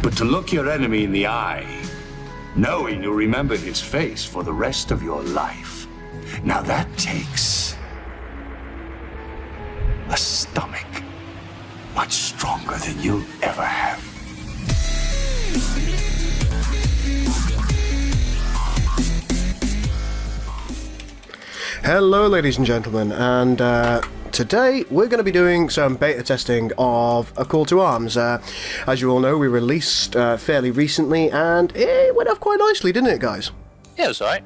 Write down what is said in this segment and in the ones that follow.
But to look your enemy in the eye, knowing you'll remember his face for the rest of your life, now that takes a stomach much stronger than you'll ever have. Hello ladies and gentlemen, and today we're going to be doing some beta testing of A Call to Arms. As you all know, we released fairly recently, and it went off quite nicely, didn't it, guys? Yeah, it was alright.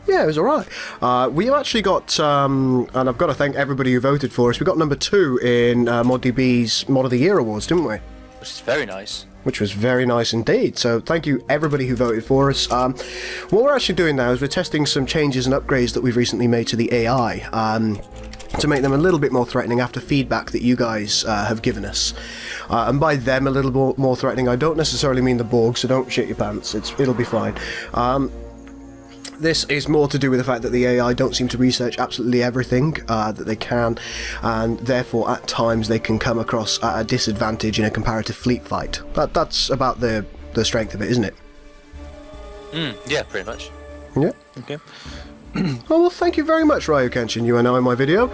Yeah, it was alright. We actually got, and I've got to thank everybody who voted for us, we got number 2 in ModDB's Mod of the Year Awards, didn't we? Which is very nice. Which was very nice indeed. So thank you everybody who voted for us. What we're actually doing now is we're testing some changes and upgrades that we've recently made to the AI to make them a little bit more threatening after feedback that you guys have given us. And by them a little more threatening, I don't necessarily mean the Borg, so don't shit your pants. It'll be fine. This is more to do with the fact that the AI don't seem to research absolutely everything that they can, and therefore at times they can come across at a disadvantage in a comparative fleet fight. That's about the strength of it, isn't it? Yeah, pretty much. Yeah. Okay. Oh, well, thank you very much, Ryu Kenshin. You are now in my video.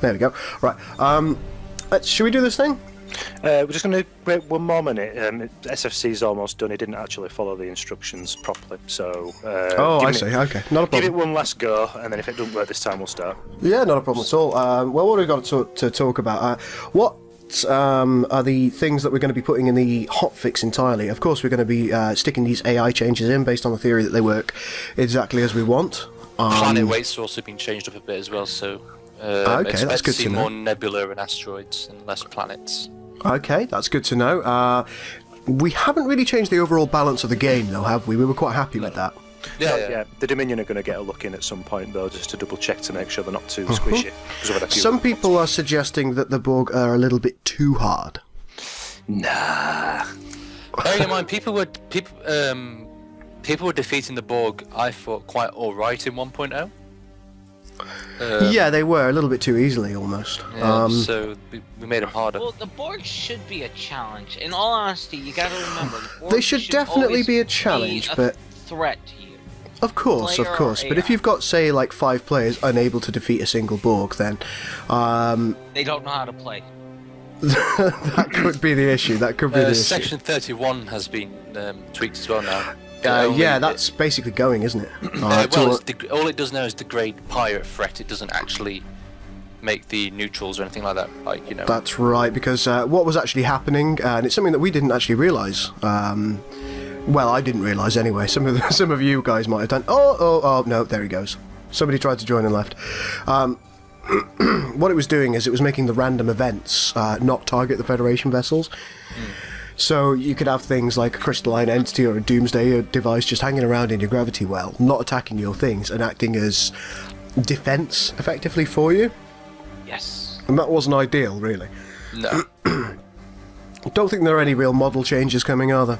There we go. Right. Should we do this thing? We're just going to wait 1 more minute. SFC's almost done. He didn't actually follow the instructions properly, so... I see. Okay, not a problem. Give it one last go, and then if it doesn't work this time, we'll start. Yeah, not a problem at all. Well, what have we got to talk about? What are the things that we're going to be putting in the hotfix entirely? Of course, we're going to be sticking these AI changes in based on the theory that they work exactly as we want. Planet weight's also been changed up a bit as well, so... okay, that's good to know. More nebula and asteroids and less planets. Okay, that's good to know. We haven't really changed the overall balance of the game, though, have we? We were quite happy with that. Yeah. The Dominion are going to get a look in at some point, though, just to double check to make sure they're not too squishy. Some people are suggesting that the Borg are a little bit too hard. Nah. Bearing in mind, people were defeating the Borg, I thought, quite alright in 1.0. Yeah, they were a little bit too easily, almost. Yeah, so we made them harder. Well, the Borg should be a challenge. In all honesty, you got to remember, the Borg they should definitely be a challenge, but threat to you. Of course. But if you've got, say, like 5 players unable to defeat a single Borg, then they don't know how to play. that could be the issue. That could be the issue. Section 31 has been tweaked as well now. Yeah, that's basically going, isn't it? All it does now is degrade pirate threat. It doesn't actually make the neutrals or anything like that. That's right, because what was actually happening, and it's something that we didn't actually realise. Well, I didn't realise anyway. Some of you guys might have done. Oh, no, there he goes. Somebody tried to join and left. What it was doing is it was making the random events not target the Federation vessels. So you could have things like a crystalline entity or a doomsday device just hanging around in your gravity well, not attacking your things and acting as defense effectively for you. Yes. And that wasn't ideal, really. No. Don't think there are any real model changes coming, are there?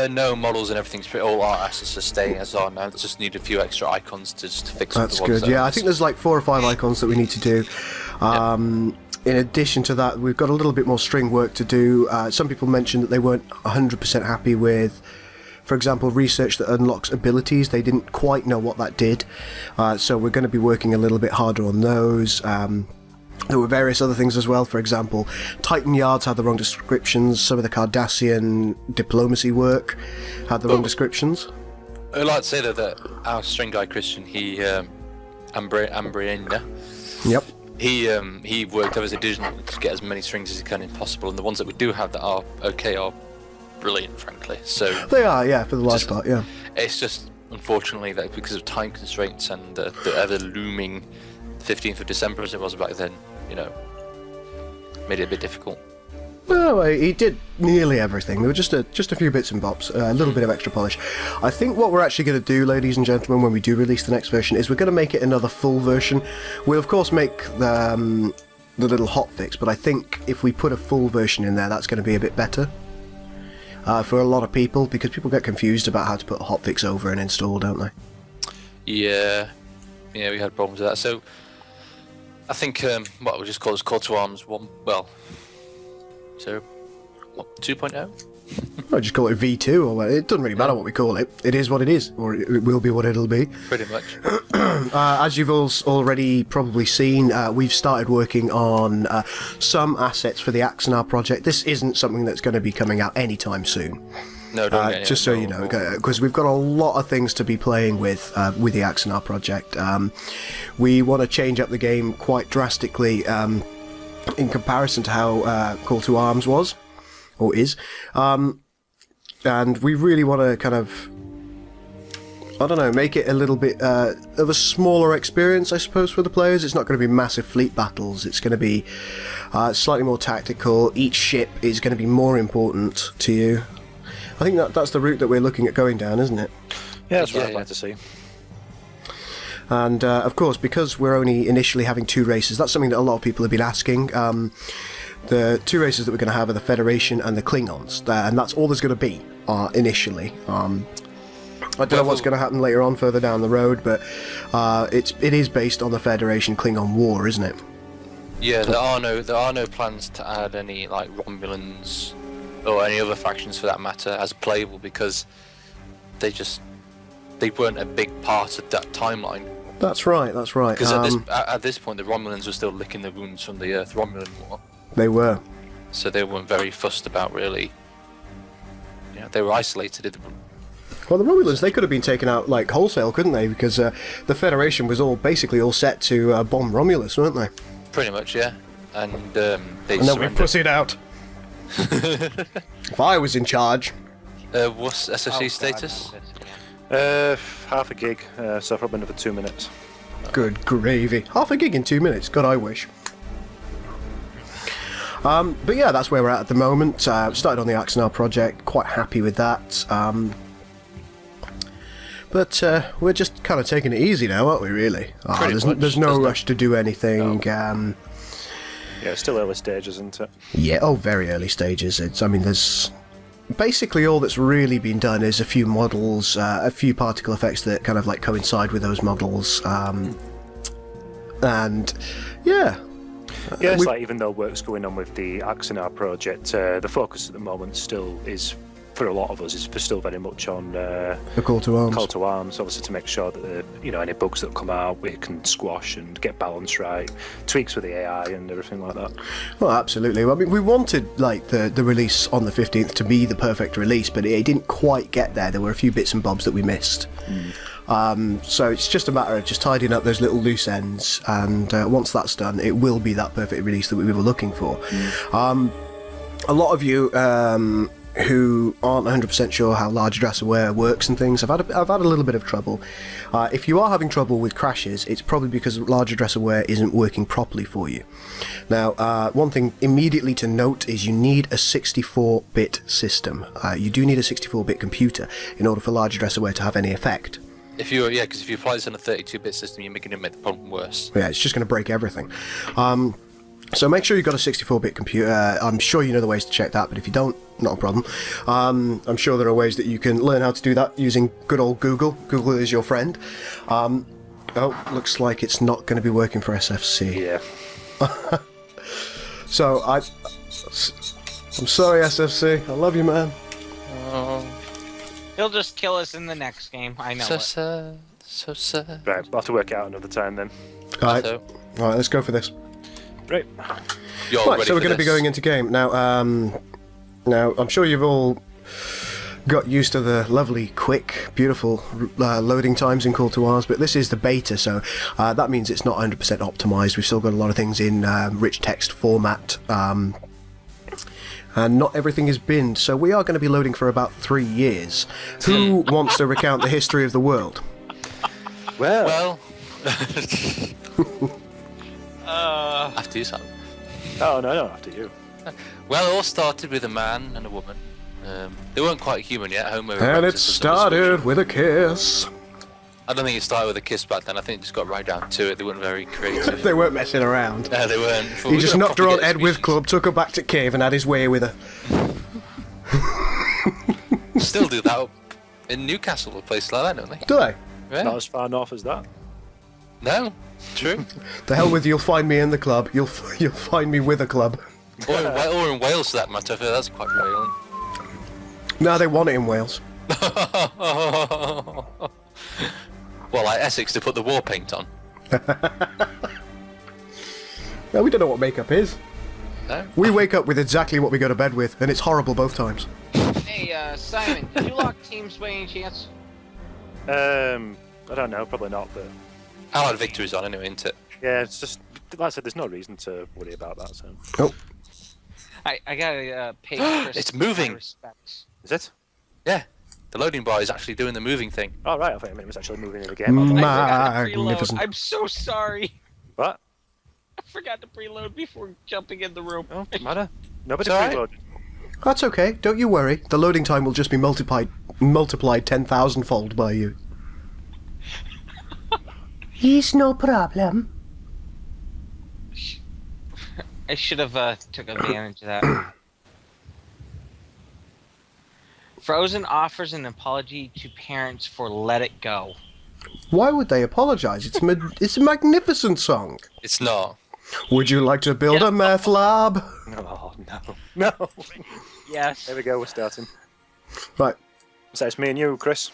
No, models and everything's all our assets are staying as are now. Just need a few extra icons to fix. That's good. Yeah, I think there's like 4 or 5 icons that we need to do. In addition to that, we've got a little bit more string work to do. Some people mentioned that they weren't 100% happy with, for example, research that unlocks abilities. They didn't quite know what that did. So we're going to be working a little bit harder on those. There were various other things as well. For example, Titan Yards had the wrong descriptions. Some of the Cardassian diplomacy work had the wrong descriptions. I'd like to say though that our string guy Christian, he Ambriena. Yep. He worked over as a division to get as many strings as he can possible, and the ones that we do have that are okay are brilliant, frankly. So they are, yeah, for the large part, yeah. It's just unfortunately that because of time constraints and the ever looming 15th of December as it was back then, made it a bit difficult. No, he did nearly everything. There were just a few bits and bops, a little bit of extra polish. I think what we're actually going to do, ladies and gentlemen, when we do release the next version, is we're going to make it another full version. We'll of course make the little hotfix, but I think if we put a full version in there, that's going to be a bit better for a lot of people, because people get confused about how to put a hotfix over and install, don't they? Yeah, we had problems with that. So I think what we'll just call this Call to Arms 1. Well, so what 2.0? I just call it V2, or it doesn't really matter what we call it. It is what it is, or it will be what it'll be. Pretty much. As you've already probably seen, we've started working on some assets for the Axanar project. This isn't something that's going to be coming out anytime soon. No, don't get just so you know, because we've got a lot of things to be playing with the Axanar project. We want to change up the game quite drastically in comparison to how Call to Arms was. Or is, and we really want to kind of, I don't know, make it a little bit of a smaller experience, I suppose, for the players. It's not going to be massive fleet battles. It's going to be slightly more tactical. Each ship is going to be more important to you. I think that's the route that we're looking at going down, isn't it? Yeah, that's what I'd like to see. And of course, because we're only initially having 2 races, that's something that a lot of people have been asking. The 2 races that we're going to have are the Federation and the Klingons, and that's all there's going to be initially. I don't know what's going to happen later on, further down the road, but it is based on the Federation-Klingon war, isn't it? Yeah, there are no plans to add any like Romulans or any other factions for that matter as playable, because they weren't a big part of that timeline. That's right. Because at this point, the Romulans were still licking the wounds from the Earth-Romulan war. They were. So they weren't very fussed about really. They were isolated. Well, the Romulans, they could have been taken out like wholesale, couldn't they? Because the Federation was basically all set to bomb Romulus, weren't they? Pretty much, yeah. And they and then we surrendered. pussied out. If I was in charge. What's SFC status? Half a gig, so probably another 2 minutes. Good gravy. Half a gig in 2 minutes. God, I wish. But yeah, that's where we're at the moment. Started on the Axanar project, quite happy with that. But we're just kind of taking it easy now, aren't we, really? There's no rush to do anything. No. Yeah, it's still early stages, isn't it? Yeah, very early stages. There's... Basically all that's really been done is a few models, a few particle effects that kind of like coincide with those models. And yeah... Yeah, it's like even though work's going on with the Axanar project, the focus at the moment still is, for a lot of us, is still very much on the Call to Arms. Call to Arms, obviously, to make sure that any bugs that come out we can squash and get balance right, tweaks with the AI and everything like that. Well, absolutely. I mean, we wanted like the release on the 15th to be the perfect release, but it didn't quite get there. There were a few bits and bobs that we missed. So it's just a matter of just tidying up those little loose ends, and once that's done, it will be that perfect release that we were looking for. A lot of you who aren't 100% sure how large address aware works and things, I've had a little bit of trouble. If you are having trouble with crashes, it's probably because large address aware isn't working properly for you. Now, one thing immediately to note is you need a 64-bit system. You do need a 64-bit computer in order for large address aware to have any effect. Because if you apply this on a 32-bit system, you're making it make the problem worse. Yeah, it's just going to break everything. So make sure you've got a 64-bit computer. I'm sure you know the ways to check that, but if you don't, not a problem. I'm sure there are ways that you can learn how to do that using good old Google. Google is your friend. Looks like it's not going to be working for SFC. Yeah. So I'm sorry, SFC. I love you, man. He'll just kill us in the next game. I know. So sad. Right, we'll have to work it out another time then. Alright, let's go for this. Right. Right, so we're going to be going into game. Now, I'm sure you've all got used to the lovely, quick, beautiful loading times in Call to Arms, but this is the beta, so that means it's not 100% optimized. We've still got a lot of things in rich text format, and not everything is binned, so we are going to be loading for about 3 years. Who wants to recount the history of the world? Well. After you, Sam. Oh, no, after you. Well, it all started with a man and a woman. They weren't quite human yet. Homo And it erectus was a started description. with a kiss. I don't think it started with a kiss back then. I think it just got right down to it. They weren't very creative. They weren't messing around. No, they weren't. He just knocked her on head with club, took her back to cave, and had his way with her. Still do that up in Newcastle, a place like that, don't they? Do they? Yeah. Not as far north as that. No. True. The hell with you'll find me in the club. You'll find me with a club. Or in Wales, for that matter. I feel that's quite whaling. No, they want it in Wales. Well, like Essex to put the war paint on. No, we don't know what makeup is. No? We wake up with exactly what we go to bed with, and it's horrible both times. Hey, Simon, did you lock teams by any chance? I don't know, probably not, but Allied victory's on anyway, isn't it? yeah, it's just like I said, there's no reason to worry about that. So Oh, I gotta pay Chris It's moving. my respects. is it? Yeah. The loading bar is actually doing the moving thing. Oh right, I think it was actually moving in the game. I thought- I forgot to preload. Magnificent. I'm so sorry. What? I forgot to preload before jumping in the room. Oh, doesn't matter. Nobody It's alright. preloaded. that's okay. Don't you worry. The loading time will just be multiplied 10,000-fold by you. It's no problem. I should have took advantage of that. Frozen offers an apology to parents for "Let It Go." Why would they apologise? It's a magnificent song. It's not. Would you like to build a meth lab? Oh no, no. Yes. There we go. We're starting. Right. So it's me and you, Chris,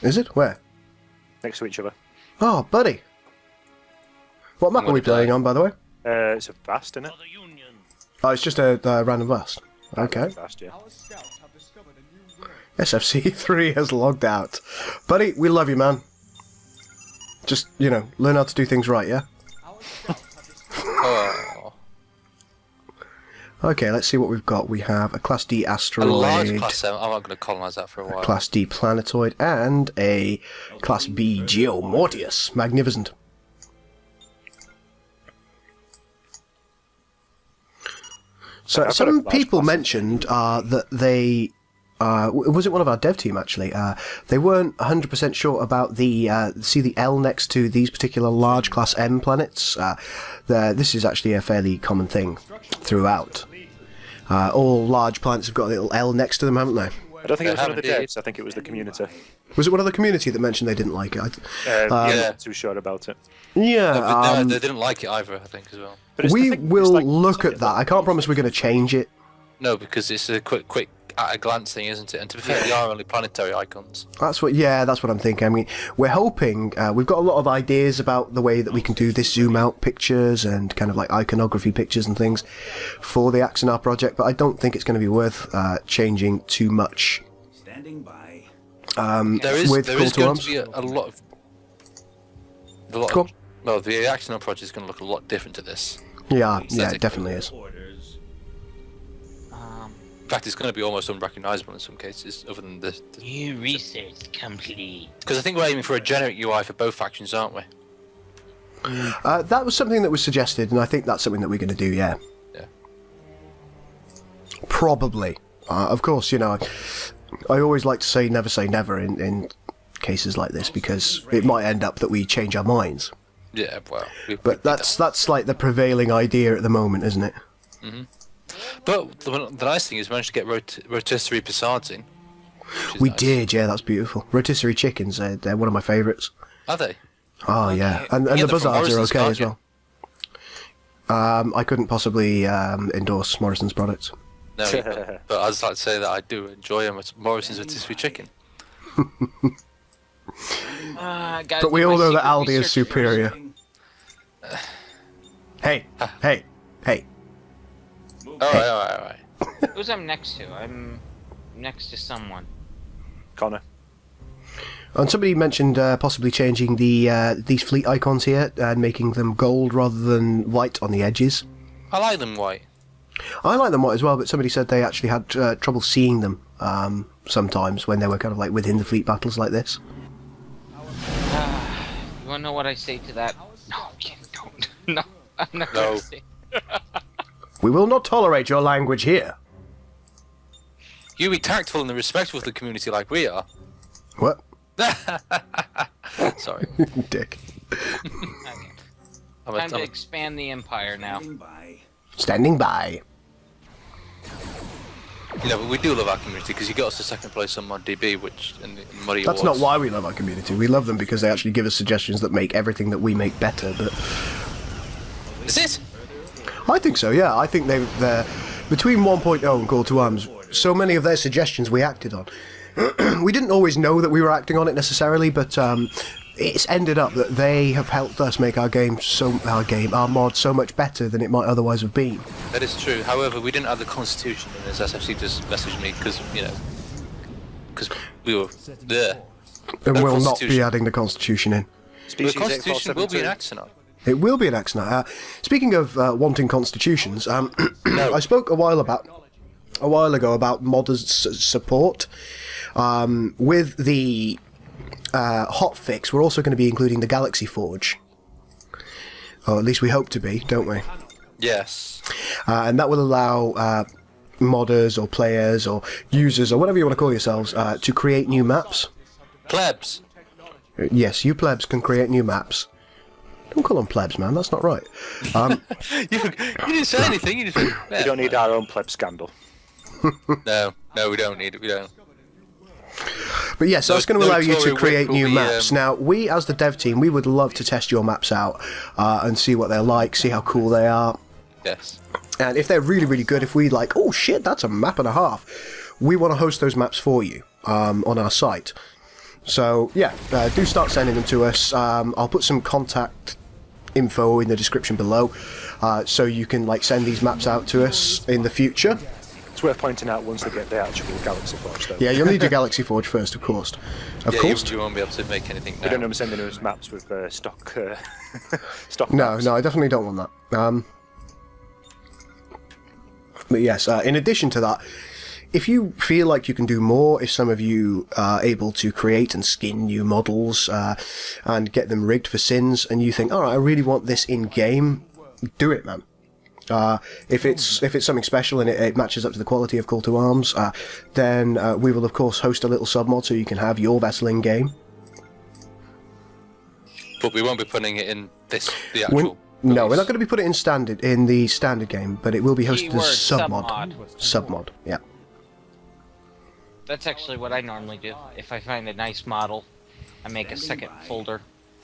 Is it? Where? next to each other. Oh, buddy. What map are we playing on, by the way? It's a vast, isn't it? Oh, it's just a random vast. Okay. Vast, yeah. SFC3 has logged out. Buddy, we love you, man. Just, learn how to do things right, yeah? Oh. Okay, let's see what we've got. We have a Class D A asteroid, large class 7. I'm not going to colonise that for a while. Class D planetoid, and a Class B Geomortius. Magnificent. So I've got a some large people class. mentioned that they was it one of our dev team actually? They weren't 100% sure about the see the L next to these particular large class M planets. This is actually a fairly common thing throughout. All large planets have got a little L next to them, haven't they? I don't think it was one of the They haven't devs. I think it was the community. Was it one of the community that mentioned they didn't like it? Yeah, Yeah. not too sure about it. Yeah. No, but they didn't like it either, I think, as well. But it's the We thing- it's will like- look at that. I can't promise we're going to change it. No, because it's a quick at a glance thing, isn't it? And to be fair, they are only planetary icons. That's what I'm thinking. I mean, we're hoping, we've got a lot of ideas about the way that we can do this zoom out pictures and kind of like iconography pictures and things for the Axonar project, but I don't think it's going to be worth changing too much. Standing by. There is with there Call is to going Arms? to be a lot of Go on. well, the Axonar project is going to look a lot different to this. Yeah, Aesthetic. it definitely is. In fact, it's going to be almost unrecognisable in some cases, other than the. New research complete. Because I think we're aiming for a generic UI for both factions, aren't we? That was something that was suggested, and I think that's something that we're going to do, yeah. Yeah. Probably. Of course, I always like to say never in cases like this, because it might end up that we change our minds. Yeah, well. But that's like the prevailing idea at the moment, isn't it? But the nice thing is we managed to get rotisserie passards in. which is We nice. did, yeah, that's beautiful. Rotisserie chickens, they're one of my favourites. Are they? Oh, yeah. And You the get them from buzzards are Morrison's, okay can't as you? well. I couldn't possibly endorse Morrison's products. No, you don't. But I'd just like to say that I do enjoy them. It's Morrison's rotisserie chicken. But we all know that Aldi is superior. Hey. Alright. Who's I'm next to? I'm next to someone. Connor. And somebody mentioned possibly changing these fleet icons here and making them gold rather than white on the edges. I like them white. I like them white as well, but somebody said they actually had trouble seeing them sometimes when they were kind of like within the fleet battles like this. You wanna know what I say to that? No, Ken, don't. No, I'm not No. gonna say. We will not tolerate your language here. You be tactful and respectful of the community like we are. What? Sorry. Dick. Okay. Time to expand the empire now. Standing by. You know, but we do love our community because you got us to second place on ModDB, which in the Muddy That's Awards. not why we love our community. We love them because they actually give us suggestions that make everything that we make better. But Is it? I think so, yeah. I think they're between 1.0 and Call to Arms, so many of their suggestions we acted on. We didn't always know that we were acting on it necessarily, but it's ended up that they have helped us make our mod so much better than it might otherwise have been. That is true. However, we didn't have the Constitution in this. SFC just messaged me because, you know, because we were there. And No we'll not be Constitution. adding the Constitution in. The Constitution will be in Axonar. It will be an Axonar. Speaking of wanting constitutions, I spoke a while ago about modders' support. With the hotfix, we're also going to be including the Galaxy Forge. Or at least we hope to be, don't we? Yes. And that will allow modders or players or users or whatever you want to call yourselves to create new maps. Plebs. Yes, you plebs can create new maps. Don't call them plebs, man. That's not right. You didn't say anything. You just went, We don't need our own pleb scandal. No, we don't need it. We don't. But yes, that's going to No allow you to Tory create will new be, maps. Now, we as the dev team, we would love to test your maps out and see what they're like, see how cool they are. Yes. And if they're really, really good, if we like, oh shit, that's a map and a half, we want to host those maps for you on our site. So yeah, do start sending them to us. I'll put some contact info in the description below, so you can like send these maps out to us in the future. It's worth pointing out once they get the actual Galaxy Forge, though. Yeah, you'll need your Galaxy Forge first, of course. Of Yeah, course. you won't be able to make anything now. We don't know sending us maps with stock stock No, maps. no, I definitely don't want that. But yes, in addition to that, if you feel like you can do more, if some of you are able to create and skin new models and get them rigged for sins, and you think, all right, I really want this in game, do it, man. If it's something special and it matches up to the quality of Call to Arms, then we will of course host a little submod so you can have your vessel in game. But we won't be putting it in the actual. No, we're not going to be putting it in the standard game, but it will be hosted Keyword, as submod. submod. Submod, yeah. That's actually what I normally do. If I find a nice model, I make a second folder.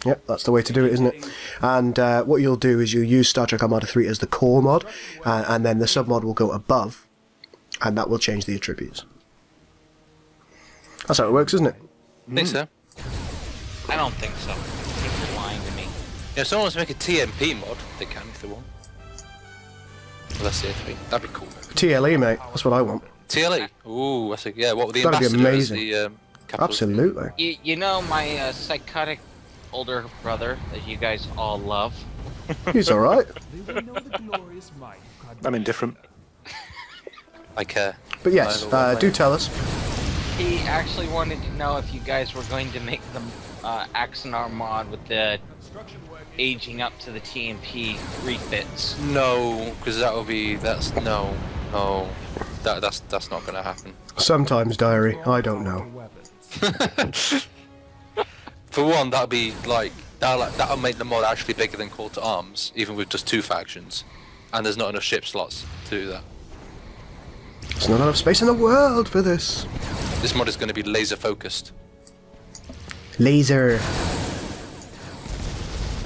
Yep, that's the way to do it, isn't it? And what you'll do is you'll use Star Trek Armada 3 as the core mod, and then the submod will go above, and that will change the attributes. That's how it works, isn't it? Think so? I don't think so. I think you're lying to me. Yeah, if someone wants to make a TMP mod, they can if they want. Well, that's it. That'd be cool. TLE, mate. That's what I want. TLE. Ooh, that's yeah. What with the That'd be ambassador as amazing. the capital? Absolutely. You know my psychotic older brother that you guys all love? He's alright. I'm indifferent. I care. But yes, do tell us. He actually wanted to know if you guys were going to make the Axonar mod with the aging up to the TMP refits. No, because that would be that's that's not gonna happen. Sometimes, Diary. I don't know. For one, that'd be that'll make the mod actually bigger than Call to Arms, even with just 2 factions, and there's not enough ship slots to do that. There's not enough space in the world for this. This mod is going to be laser focused. Laser.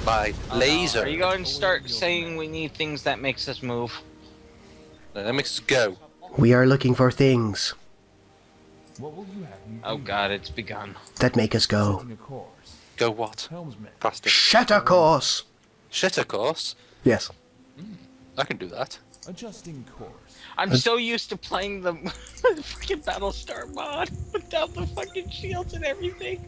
By laser. Are you going to start saying we need things that makes us move? No, that makes us go. We are looking for things Oh god, it's begun. that make us go. Go what? Faster. Shatter course. Shit, of course. Yes. I can do that. Adjusting course. I'm so used to playing the freaking Battlestar mod without the fucking shields and everything.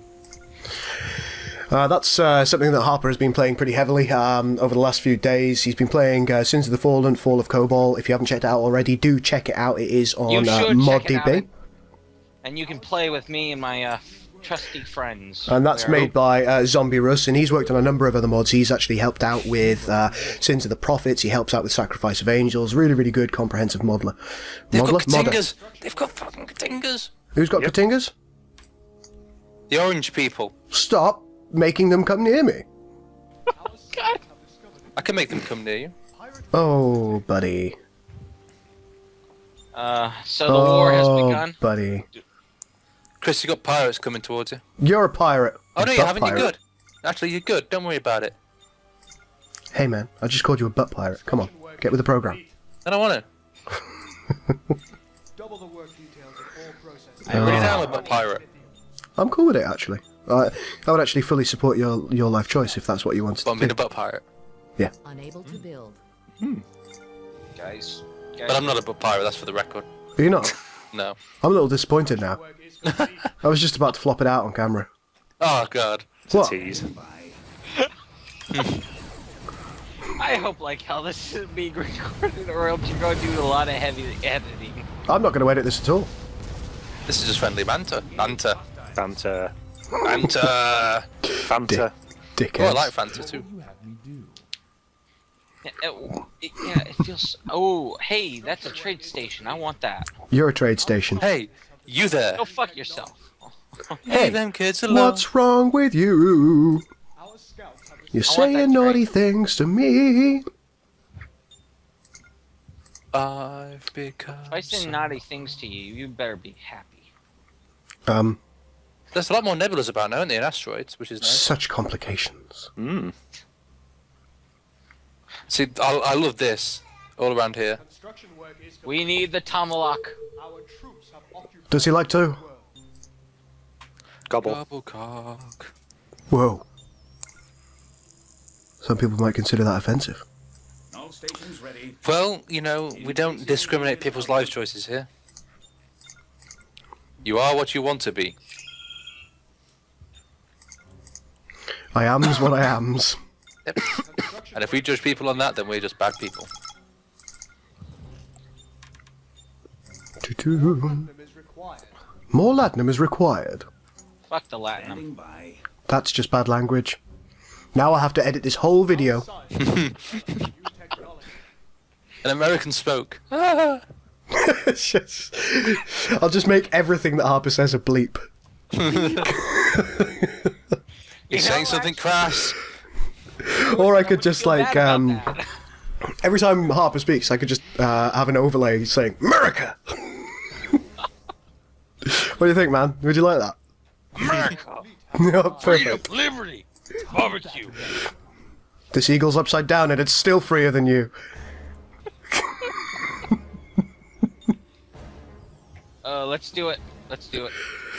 That's something that Harper has been playing pretty heavily over the last few days. He's been playing Sins of the Fallen, Fall of Cobol. If you haven't checked it out already, do check it out. It is on You should check it out. ModDB. And you can play with me and my trusty friends. And that's Where- made by Zombie Russ, and he's worked on a number of other mods. He's actually helped out with Sins of the Prophets. He helps out with Sacrifice of Angels. Really, really good, comprehensive modeler. They've got Modder. Katingas. They've got fucking Katingas. Who's got Katingas? The orange people. Stop making them come near me. God. I can make them come near you. Oh, buddy. So the war has begun. Buddy. Chris, you got pirates coming towards you. You're a pirate. Oh no, you Butt haven't. pirate. You're good. Actually, you're good. Don't worry about it. Hey man, I just called you a butt pirate. Come on, get with the program. I don't want to. Double the work details of all processes. I really am a butt pirate. I'm cool with it actually. I would actually fully support your life choice if that's what you wanted But I'm to being do. a butt pirate. Unable to build. Guys. But I'm not a butt pirate. That's for the record. Are you not? No. I'm a little disappointed now. Work is complete. I was just about to flop it out on camera. Oh god. What? Tease. I hope like hell this is being recorded, or else you're going to do a lot of heavy editing. I'm not going to edit this at all. This is just friendly banter. Banter. Fanta. Banter. Fanta. Dickhead. Oh, I like Fanta too. Yeah, it feels. Oh, hey, that's a trade station. I want that. You're a trade station. Hey, you there? Go fuck yourself. Hey, Hey, them kids alone. What's wrong with you? Our scouts have You're I want that saying naughty trade. things to me. I've become. If I say naughty things to you, you better be happy. There's a lot more nebulas about now, aren't there, in asteroids, which is nice. Such complications. See, I love this all around here. construction work is complete. We need the Tomahawk. Our troops have occupied Does he like to? the world. Gobble. Gobblecock. Whoa. Some people might consider that offensive. All stations ready. Well, you know, we don't discriminate people's life choices here. You are what you want to be. I am's what I am's. Yep. And if we judge people on that, then we're just bad people. Doo-doo. Is required. More latinum is required. Fuck the Latinum. Standing by. That's just bad language. Now I have to edit this whole video. Science. Use technology. An American spoke. It's just- I'll just make everything that Harper says a bleep. He's saying something crass. Or I could just Feel like, bad about that. every time Harper speaks, I could just have an overlay saying, America! What do you think, man? Would you like that? America. Yeah, perfect. Liberty. Barbecue. This eagle's upside down and it's still freer than you. Let's do it. Let's do it.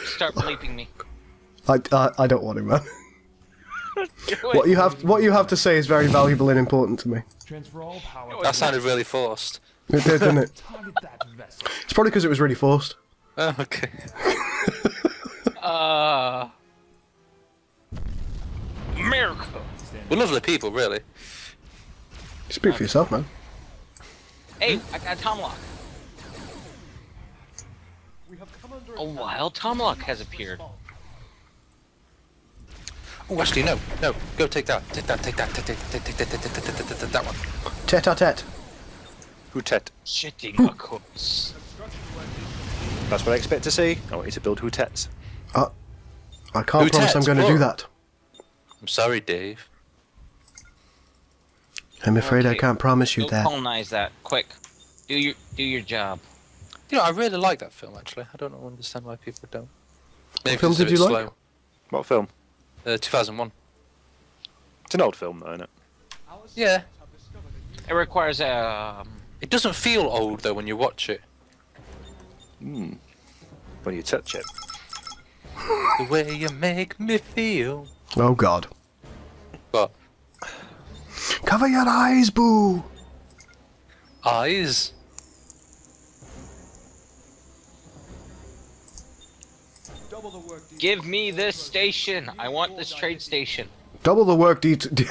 Start bleeping me. I don't want to, man. Do it. What you have to say is very valuable and important to me. Transfer all power. That sounded really forced. It did, didn't it? Target that vessel. It's probably because it was really forced. Oh, okay. America. We're lovely people, really. Speak for yourself, man. Hey, I got a Tomahawk. We have come under A wild Tomahawk has appeared. Oh, actually, no. Go take that. Take that. Take that one. Tete-a-tete. Hootet. Shitting a course. That's what I expect to see. I want you to build hootets. I can't promise I'm going to do that. I'm sorry, Dave. I'm afraid I Okay. can't promise you Go that. colonize that quick. Do your job. You know, I really like that film, actually. I don't understand why people don't. Maybe film because did you it's like? slow. What film? 2001. It's an old film, though, isn't it? Yeah. It requires It doesn't feel old, though, when you watch it. When you touch it. The way you make me feel. Oh, God. But Cover your eyes, boo! eyes. double the work details. give me this station. I want this trade station. Double the work Deet. Double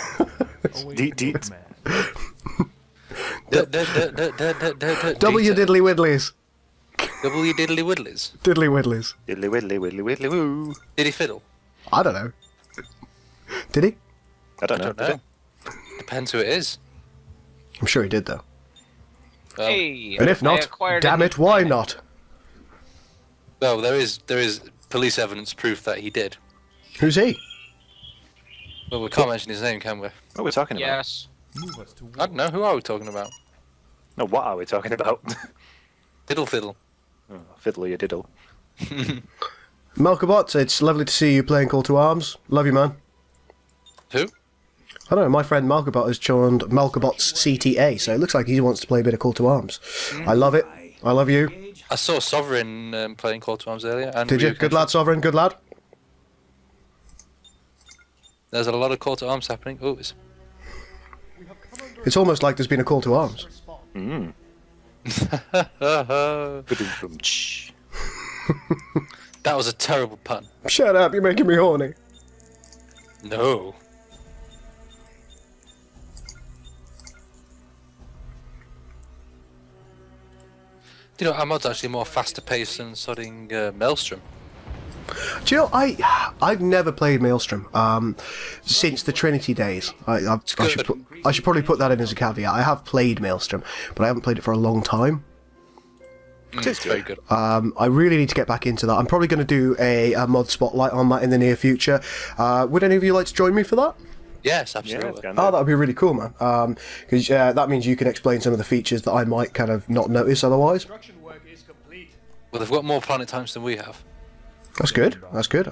your diddly widdlies. Double your diddly widdlies. Diddly widdlies. Diddly widdly widdly widdly woo. Did he fiddle? I don't know. Did he? I don't I know. don't know. Depends who it is. I'm sure he did, though. Well, Hey, And if I not, acquired damn a it, new why planet. not? well, there is police evidence proof that he did. Who's he? Well, we can't mention his name, can we? What are we talking about? Yes. Move us to I don't know. Who are we talking about? No, what are we talking about? Fiddle fiddle. Oh, fiddle you diddle. Malcobot, it's lovely to see you playing Call to Arms. Love you, man. Who? I don't know, my friend Malcobot has joined Malcobot's CTA, so it looks like he wants to play a bit of Call to Arms. I love it. I love you. I saw Sovereign playing Call to Arms earlier. And Did you? Good lad, Sovereign, good lad. There's a lot of Call to Arms happening. Oh, It's almost like there's been a Call to Arms. That was a terrible pun. Shut up, you're making me horny. No. You know, our mod's actually more faster paced than sodding Maelstrom. Do you know, I've never played Maelstrom since the Trinity days. I should probably put that in as a caveat. I have played Maelstrom, but I haven't played it for a long time. It's very good. I really need to get back into that. I'm probably going to do a mod spotlight on that in the near future. Would any of you like to join me for that? Yes, absolutely. Yeah, Oh, that would be really cool, man. Because that means you can explain some of the features that I might kind of not notice otherwise. Well, they've got more planet types than we have. That's good. That's good.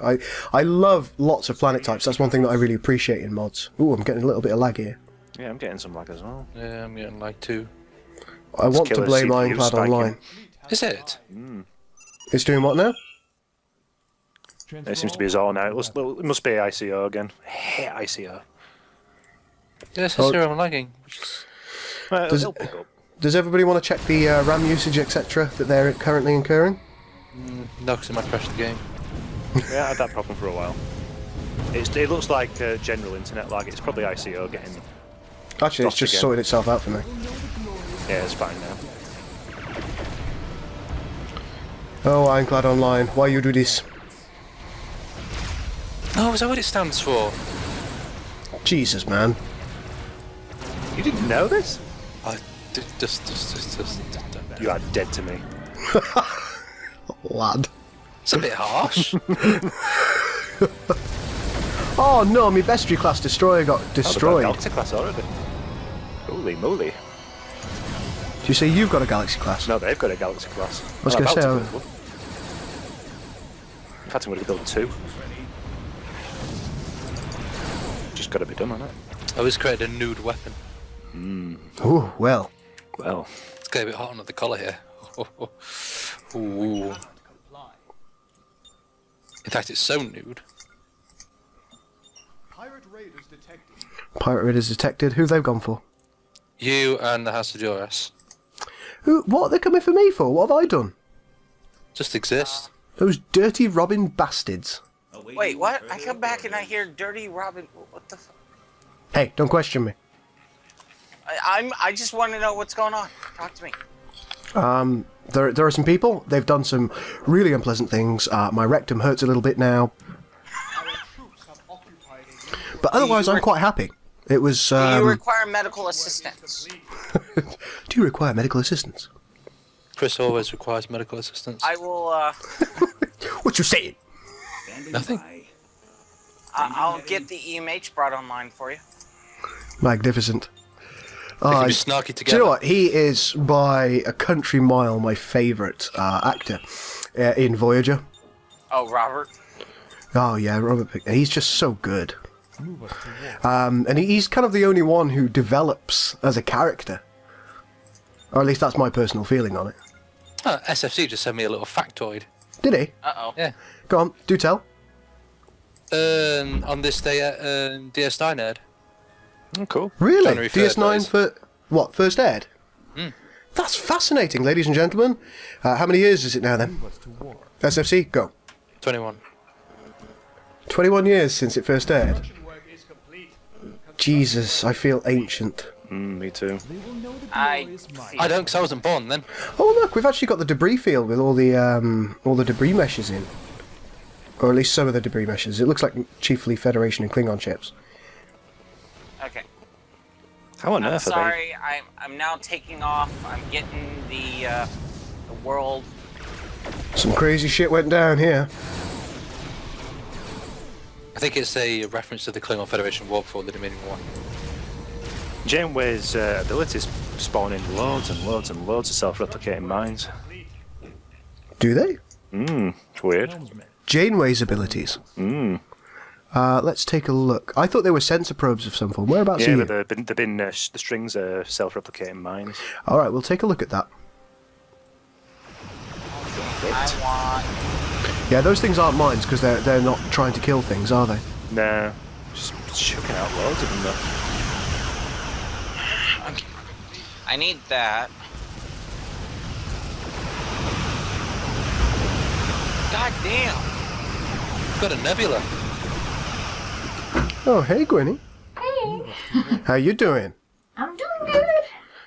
I love lots of planet types. That's one thing that I really appreciate in mods. Ooh, I'm getting a little bit of lag here. Yeah, I'm getting some lag as well. Yeah, I'm getting like 2. I want to killer blame CPU Ironclad spiking. Online. Is it? It's doing what now? It seems to be his all now. It must be ICO again. I hate ICO. Yes, Oh. I'm lagging. Does- It'll pick up. Does everybody want to check the RAM usage, etc., that they're currently incurring? No, because it might crash the game. Yeah, I had that problem for a while. It looks like general internet lag. It's probably ICO getting. Actually, it's Dropped just again. sorted itself out for me. Yeah, it's fine now. Oh, Ironclad Online, why you do this? Oh, is that what it stands for? Jesus, man. You didn't know this? I just. You are dead to me. Lad. It's a bit harsh. Oh no, my bestiary class destroyer got I've got destroyed. Galaxy class already. Holy moly! Do you say you've got a Galaxy class? No, they've got a Galaxy class. I was I'm going to about say, build one. In fact, I'm going to build 2. Just got to be done on it. I always created a nude weapon. oh well. Well, It's getting a bit hot under the collar here. Ooh. In fact, it's so nude. Pirate raiders detected. Pirate Raiders detected. Who they've gone for? You and the House of Joras Who? What are they coming for me for? What have I done? just exist. Those dirty Robin bastards. Wait, what? I come back and I hear Dirty Robin. What the fuck? Hey, don't question me. I just want to know what's going on. Talk to me. There are some people. They've done some really unpleasant things. My rectum hurts a little bit now, Our troops have occupied a but otherwise I'm quite happy. It was. Do you require medical assistance? Do you require medical assistance? Chris always requires medical assistance. I will. What you saying? Nothing. I'll get the EMH brought online for you. Magnificent. They can I- be snarky Do together. you know what? He is by a country mile my favourite actor in Voyager. Oh, Robert. Oh yeah, Robert. He's just so good. And he's kind of the only one who develops as a character, or at least that's my personal feeling on it. Oh, SFC just sent me a little factoid. Did he? Uh-oh. Yeah. Go on, do tell. On this day at DS9 aired. cool. Really? January 3rd, DS9 that is. for what? First aired? That's fascinating, ladies and gentlemen. How many years is it now then? SFC, go. 21. 21 years since it first aired. work is complete. Jesus, I feel ancient. Me too. I I don't, because I wasn't born then. Oh look, we've actually got the debris field with all the debris meshes in, or at least some of the debris meshes. It looks like chiefly Federation and Klingon ships. okay. How on I'm earth are sorry. I'm now taking off. I'm getting the world. Some crazy shit went down here. I think it's a reference to the Klingon Federation war before the Dominion War. Janeway's abilities spawning loads and loads and loads of self-replicating mines. Do they? It's weird. Janeway's abilities. Let's take a look. I thought they were sensor probes of some form. Whereabouts are Yeah, you? but the strings are self-replicating mines. All right, we'll take a look at that. I Yeah, those things aren't mines because they're not trying to kill things, are they? No, just chucking out loads of them though. want. I need that. God damn. Got a nebula. Oh, hey, Gwynny. Hey, How you doing? I'm doing good.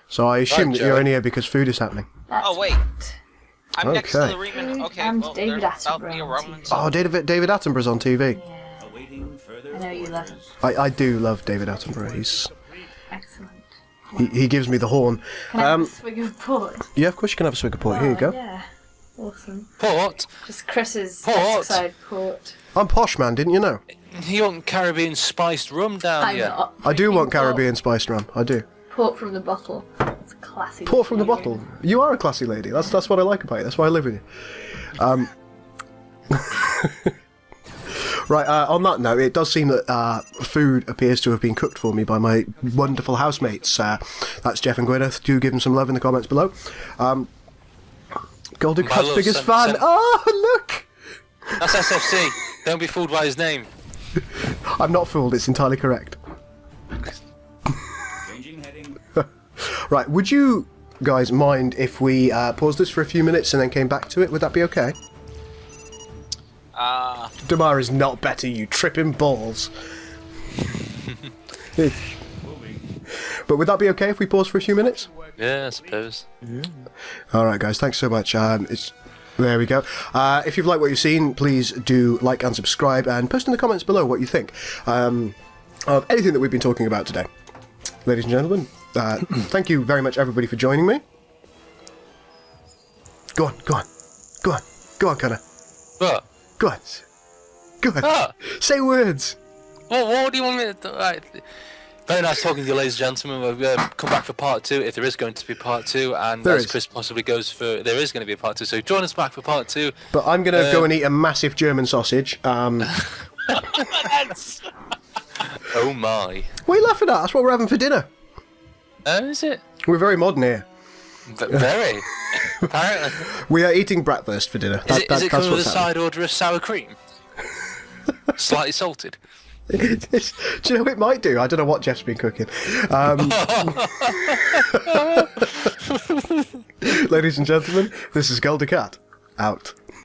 So I assume Right, that you're Joe. in here because food is happening. That's Oh, wait. right. I'm next to Okay. the Reman. Okay, And well, David there's about to be a Attenborough on Roman. Oh, David Attenborough's on TV. Yeah. I know you love him. I do love David Attenborough. Excellent. He gives me the horn. Can I have a swig of port? Yeah, of course you can have a swig of port. Here you Oh, go. Yeah. Awesome. Port? Just Chris's Port. side port. I'm posh, man. Didn't you know? You want Caribbean spiced rum down I'm here? not. I do want Port. Caribbean spiced rum. I do. Port from the bottle. It's a classy. Pour from the flavor. bottle. You are a classy lady. That's what I like about you. That's why I live with you. Right, on that note, it does seem that food appears to have been cooked for me by my wonderful housemates. That's Jeff and Gwyneth. Do give them some love in the comments below. Golden My Cat's love, biggest send- fan. send- Oh, look! That's SFC. Don't be fooled by his name. I'm not fooled, it's entirely correct. Right, would you guys mind if we paused this for a few minutes and then came back to it? Would that be okay? Damar is not better, you tripping balls. But would that be okay if we pause for a few minutes? Yeah, I suppose. Alright guys, thanks so much. There we go. If you've liked what you've seen, please do like and subscribe and post in the comments below what you think of anything that we've been talking about today. Ladies and gentlemen, thank you very much everybody for joining me. Go on, Connor. But Go on. Ah. Say words. what do you want me to do? Right. Very nice talking to you, ladies and gentlemen. We'll come back for part 2 if there is going to be part 2, and There as is. Chris possibly goes for, there is going to be a part 2. So join us back for part 2. But I'm going to go and eat a massive German sausage. Oh my! What are you laughing at? That's what we're having for dinner. Oh, is it? We're very modern here. Very. Apparently. We are eating bratwurst for dinner. Is it That's coming with a what's side order of sour cream? Slightly salted. happening. Do you know what it might do? I don't know what Jeff's been cooking. Ladies and gentlemen, this is Golden Cat. Out.